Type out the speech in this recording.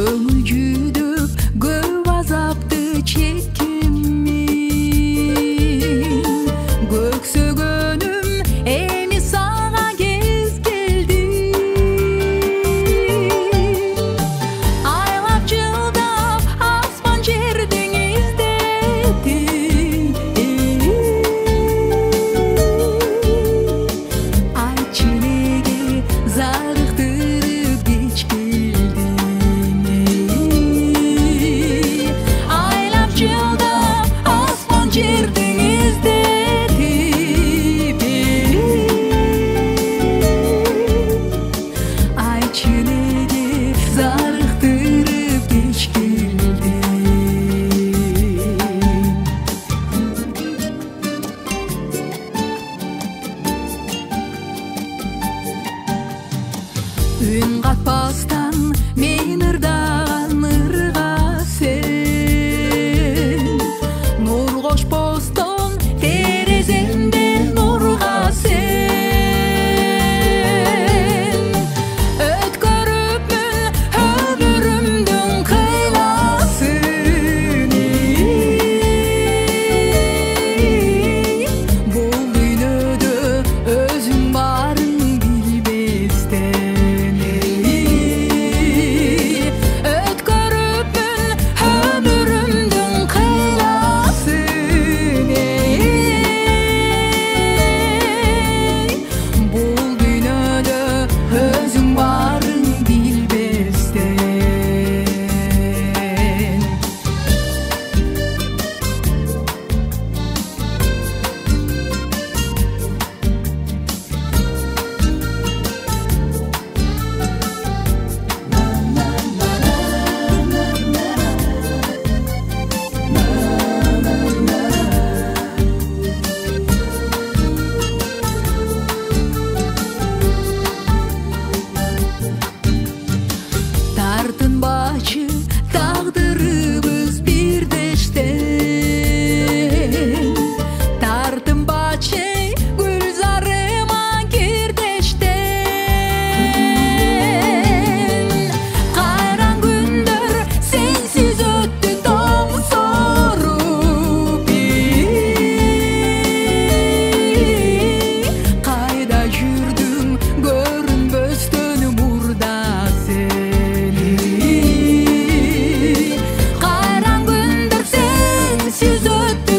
көңіл жүдіп көп азапты чеккенмін. Көксөгөнім эми сага кез келди. Айлап жылдап аспан жерден издедим. Айтчы неге зарыктырып кеч келдиң. Айлап жылдап аспан жерден издедим. Айтчы неге зарыктырып кеч келдиң. Үн қатпастан мен ырдаған ырға сен, нур кошпостон тереземде нурга сен. Өткөрүпмүн өмүрүмдүн кыйласын. Бул дүйнөдө өзүң барын билбестен. Өткөрүпмүн өмүрүмдүн кыйласын. Бул дүйнөдө өзүң барын билбестен. Тартынбачы тагдырыбыз бирдештен. Тартынбачы гүлзарыма кирдештен. Кайран күндөр сенсиз өттү тоңсоруп. Кайда жүрдүң көрүнбөстөн мурда сен. Кайран күндөр сенсиз өттү